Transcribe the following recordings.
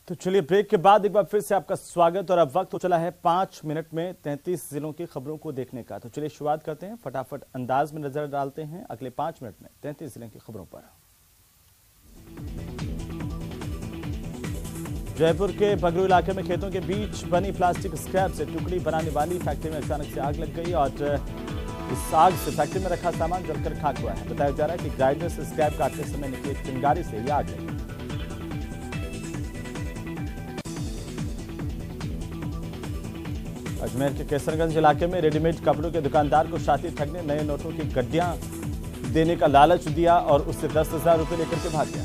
तो चलिए ब्रेक के बाद एक बार फिर से आपका स्वागत। और अब वक्त हो चला है 5 मिनट में 33 जिलों की खबरों को देखने का। तो चलिए शुरुआत करते हैं, फटाफट अंदाज में नजर डालते हैं अगले 5 मिनट में 33 जिलों की खबरों पर। जयपुर के बगरू इलाके में खेतों के बीच बनी प्लास्टिक स्क्रैप से टुकड़ी बनाने वाली फैक्ट्री में अचानक से आग लग गई और इस आग से फैक्ट्री में रखा सामान जलकर खाक हुआ है। बताया जा रहा है कि ग्राइंडर से स्क्रैप काटते समय निकली एक चिंगारी से यह आग लगी। अजमेर के केसरगंज इलाके में रेडीमेड कपड़ों के दुकानदार को शातिर ठग ने नए नोटों की गड्डियां देने का लालच दिया और उससे 10,000 रुपए लेकर के भाग गया।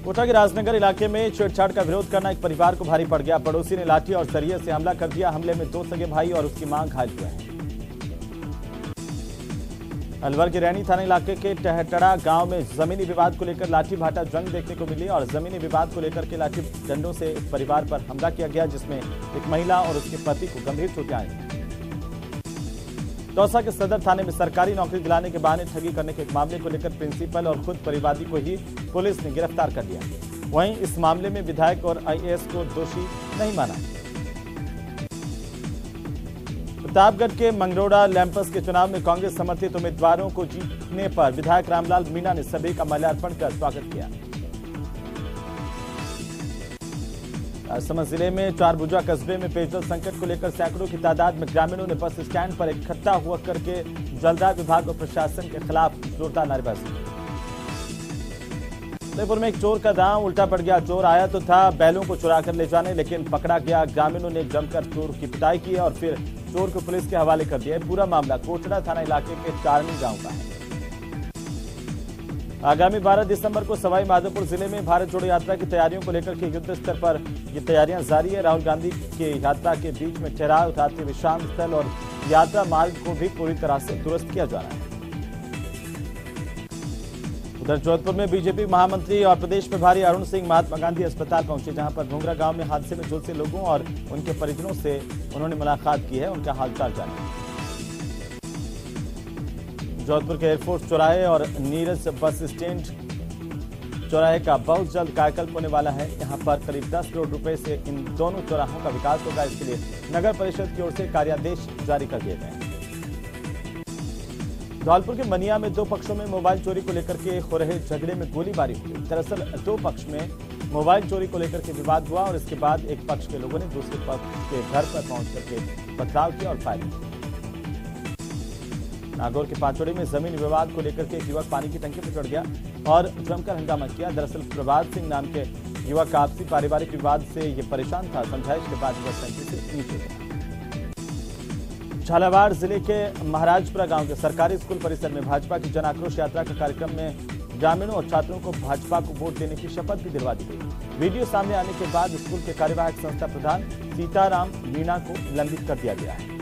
कोटा के राजनगर इलाके में छेड़छाड़ का विरोध करना एक परिवार को भारी पड़ गया। पड़ोसी ने लाठी और सरिये से हमला कर दिया। हमले में 2 सगे भाई और उसकी मां घायल हुए हैं। अलवर के रैनी थाना इलाके के टहटड़ा गांव में जमीनी विवाद को लेकर लाठी भाटा जंग देखने को मिली और जमीनी विवाद को लेकर के लाठी डंडों से एक परिवार पर हमला किया गया, जिसमें एक महिला और उसके पति को गंभीर चोटें आई। दौसा के सदर थाने में सरकारी नौकरी दिलाने के बहाने ठगी करने के एक मामले को लेकर प्रिंसिपल और खुद परिवादी को ही पुलिस ने गिरफ्तार कर लिया। वहीं इस मामले में विधायक और आईएएस को दोषी नहीं माना। प्रतापगढ़ के मंगरोड़ा लैंपस के चुनाव में कांग्रेस समर्थित उम्मीदवारों को जीतने पर विधायक रामलाल मीणा ने सभी का माल्यार्पण कर स्वागत किया। राजसमंद जिले में चारभुजा कस्बे में पेयजल संकट को लेकर सैकड़ों की तादाद में ग्रामीणों ने बस स्टैंड पर इकट्ठा हुआ करके जलदाय विभाग और प्रशासन के खिलाफ जोरदार नारेबाजी की। उदयपुर में एक चोर का दांव उल्टा पड़ गया। चोर आया तो था बैलों को चुरा कर ले जाने, लेकिन पकड़ा गया। ग्रामीणों ने जमकर चोर की पिटाई की और फिर चोर को पुलिस के हवाले कर दिया। पूरा मामला कोटड़ा थाना इलाके के चारनी गांव का है। आगामी 12 दिसंबर को सवाई माधोपुर जिले में भारत जोड़ो यात्रा की तैयारियों को लेकर के युद्ध स्तर पर ये तैयारियां जारी है। राहुल गांधी के यात्रा के बीच में ठहराव, रात्रि विश्राम स्थल और यात्रा मार्ग को भी पूरी तरह से दुरुस्त किया जा रहा है। उधर जोधपुर में बीजेपी महामंत्री और प्रदेश प्रभारी अरुण सिंह महात्मा गांधी अस्पताल पहुंचे, जहां पर भोंगरा गांव में हादसे में झुलसे लोगों और उनके परिजनों से उन्होंने मुलाकात की है, उनका हालचाल जाना। जोधपुर के एयरफोर्स चौराहे और नीरज बस स्टैंड चौराहे का बहुत जल्द कायाकल्प होने वाला है। यहां पर करीब 10 करोड़ रुपए से इन दोनों चौराहों का विकास होगा। इसके लिए नगर परिषद की ओर से कार्यादेश जारी कर दिए गए हैं। धौलपुर के मनिया में 2 पक्षों में मोबाइल चोरी को लेकर के हो रहे झगड़े में गोलीबारी हुई। दरअसल 2 पक्ष में मोबाइल चोरी को लेकर के विवाद हुआ और इसके बाद एक पक्ष के लोगों ने दूसरे पक्ष के घर पर पहुंच करके पथराव किया और फायरिंग की। नागौर के पाचोड़ी में जमीन विवाद को लेकर के एक युवक पानी की टंकी पर चढ़ गया और जमकर हंगामा किया। दरअसल प्रभात सिंह नाम के युवक आपसी पारिवारिक विवाद से ये परेशान था। समझाइश के बाद युवक टंकी से नीचे उतरा। झालावाड़ जिले के महाराजपुरा गांव के सरकारी स्कूल परिसर में भाजपा की जन आक्रोश यात्रा के कार्यक्रम में ग्रामीणों और छात्रों को भाजपा को वोट देने की शपथ भी दिलवा दी गई। वीडियो सामने आने के बाद स्कूल के कार्यवाहक संस्था प्रधान सीताराम मीणा को निलंबित कर दिया गया है।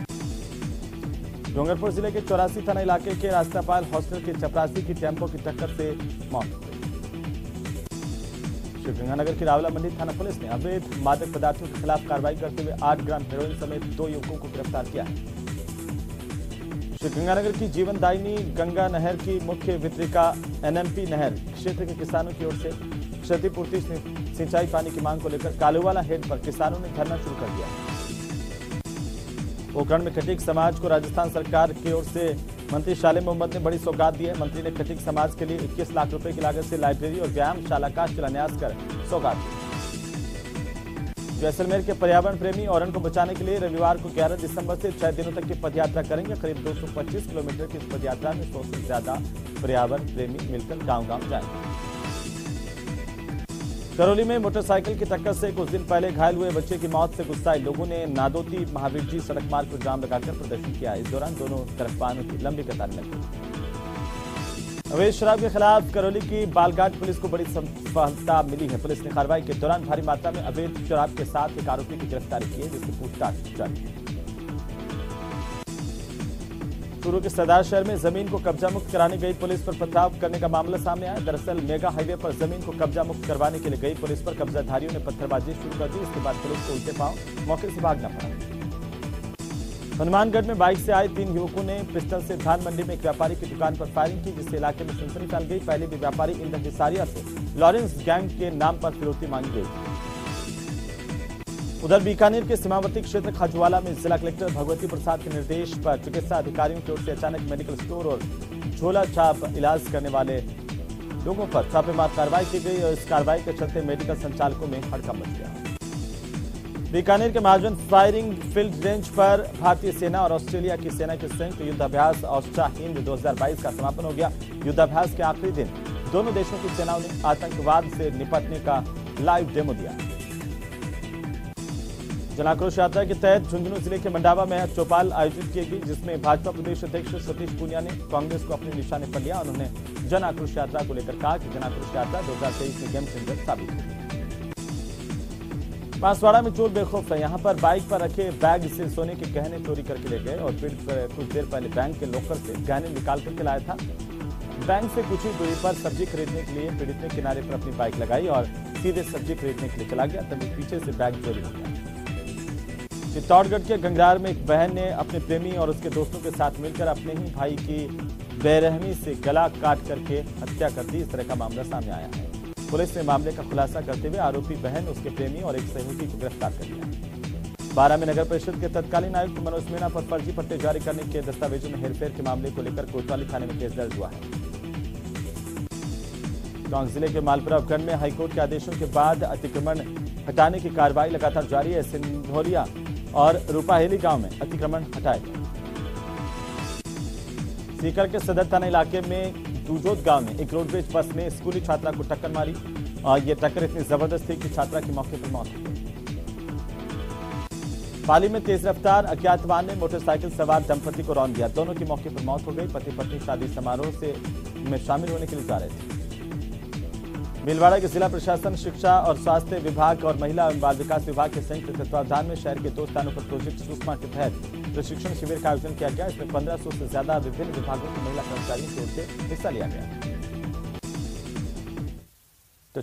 डूंगरपुर जिले के 84 थाना इलाके के रास्तापाल हॉस्टल के चपरासी की टेम्पो की टक्कर से मौत हो गई। श्रीगंगानगर की रावला मंडी थाना पुलिस ने अवैध मादक पदार्थों के खिलाफ कार्रवाई करते हुए 8 ग्राम हेरोइन समेत 2 युवकों को गिरफ्तार किया है। श्रीगंगानगर की जीवनदायिनी गंगा नहर की मुख्य वितरिका एनएमपी नहर क्षेत्र के किसानों की ओर से क्षतिपूर्ति सिंचाई पानी की मांग को लेकर कालूवाला हेड पर किसानों ने धरना शुरू कर दिया। पोखरण में खटीक समाज को राजस्थान सरकार की ओर से मंत्री शाले मोहम्मद ने बड़ी सौगात दी है। मंत्री ने खटीक समाज के लिए 21 लाख रुपए की लागत से लाइब्रेरी और व्यायामशाला का शिलान्यास कर सौगात दी। जैसलमेर के पर्यावरण प्रेमी औरन को बचाने के लिए रविवार को 11 दिसंबर से 6 दिनों तक की पदयात्रा करेंगे। करीब 225 किलोमीटर की इस पदयात्रा में 100 से ज्यादा पर्यावरण प्रेमी मिलकर गांव-गांव जाएंगे। करौली में मोटरसाइकिल की टक्कर से कुछ दिन पहले घायल हुए बच्चे की मौत से गुस्साए लोगों ने नादोती महावीर जी सड़क मार्ग पर जाम लगाकर प्रदर्शन किया। इस दौरान दोनों तरफ वाहनों की लंबी कतार लग गई। अवैध शराब के खिलाफ करौली की बालघाट पुलिस को बड़ी सफलता मिली है। पुलिस ने कार्रवाई के दौरान भारी मात्रा में अवैध शराब के साथ एक आरोपी की गिरफ्तारी की है, जिसकी पूछताछ जारी है। चूरू के सरदार शहर में जमीन को कब्जा मुक्त कराने गई पुलिस पर पथराव करने का मामला सामने आया। दरअसल मेगा हाईवे पर जमीन को कब्जा मुक्त करवाने के लिए गई पुलिस पर कब्जाधारियों ने पत्थरबाजी शुरू कर दी। इसके बाद पुलिस को उल्टे पांव मौके से भागना पड़ा। हनुमानगढ़ में बाइक से आए 3 युवकों ने पिस्टल से धान मंडी में एक व्यापारी की दुकान पर फायरिंग की, जिससे इलाके में सनसनी फैल गई। पहले भी व्यापारी इंद्र हिसारिया से लॉरेंस गैंग के नाम पर फिरौती मांगी गई। उधर बीकानेर के सीमावर्ती क्षेत्र खाजूवाला में जिला कलेक्टर भगवती प्रसाद के निर्देश पर चिकित्सा अधिकारियों की ओर से अचानक मेडिकल स्टोर और झोला छाप इलाज करने वाले लोगों पर छापेमार कार्रवाई की गई और इस कार्रवाई के चलते मेडिकल संचालकों में हड़कंप मच गया। बीकानेर के महाजन फायरिंग फील्ड रेंज पर भारतीय सेना और ऑस्ट्रेलिया की सेना के संयुक्त युद्धाभ्यास ऑस्ट्रा हिंद 2022 का समापन हो गया। युद्धाभ्यास के आखिरी दिन दोनों देशों की सेनाओं ने आतंकवाद से निपटने का लाइव डेमो दिया। जन आक्रोश यात्रा के तहत झुंझुनू जिले के मंडावा में चौपाल आयोजित की गई, जिसमें भाजपा प्रदेश अध्यक्ष सतीश पूनिया ने कांग्रेस को अपने निशाने पर लिया। उन्होंने जन आक्रोश यात्रा को लेकर कहा कि जन आक्रोश यात्रा 2023 में गेम चेंजर साबित हुई। बांसवाड़ा में चोर बेखौफ है। यहां पर बाइक पर रखे बैग से सोने के गहने चोरी करके ले गए और पीड़ित कुछ देर पहले बैंक के लॉकर से गहने निकाल करके लाया था। बैंक से कुछ ही दूरी पर सब्जी खरीदने के लिए पीड़ित ने किनारे पर अपनी बाइक लगाई और सीधे सब्जी खरीदने के लिए चला गया, तभी पीछे से बैग चोरी हो गया। चित्तौड़गढ़ के गंगरार में एक बहन ने अपने प्रेमी और उसके दोस्तों के साथ मिलकर अपने ही भाई की बेरहमी से गला काट करके हत्या कर दी। इस तरह का मामला सामने आया है। पुलिस ने मामले का खुलासा करते हुए आरोपी बहन, उसके प्रेमी और एक सहयोगी को गिरफ्तार कर लिया। बारां में नगर परिषद के तत्कालीन आयुक्त मनोज मीणा पर फर्जी पट्टे जारी करने के दस्तावेजों में हेरफेर के मामले को लेकर कोतवाली थाने में केस दर्ज हुआ है। टोंक जिले के मालपुरा उपखंड में हाईकोर्ट के आदेशों के बाद अतिक्रमण हटाने की कार्रवाई लगातार जारी है। सिंधोलिया और रूपाहेली गांव में अतिक्रमण हटाए गए। सीकर के सदर थाना इलाके में दूजोत गांव में एक रोडवेज बस ने स्कूली छात्रा को टक्कर मारी और यह टक्कर इतनी जबरदस्त थी कि छात्रा की मौके पर मौत हो गई। पाली में तेज रफ्तार अज्ञात वाहन ने मोटरसाइकिल सवार दंपति को रौंद दिया। दोनों की मौके पर मौत हो गई। पति पत्नी शादी समारोह में शामिल होने के लिए जा रहे थे। भीलवाड़ा के जिला प्रशासन, शिक्षा और स्वास्थ्य विभाग और महिला एवं बाल विकास विभाग के संयुक्त तत्वावधान में शहर के 2 स्थानों पर प्रोजेक्ट सुषमा के तहत प्रशिक्षण शिविर का आयोजन किया गया। इसमें 1500 से ज्यादा विभिन्न विभागों की महिला कर्मचारियों की ओर से हिस्सा लिया गया।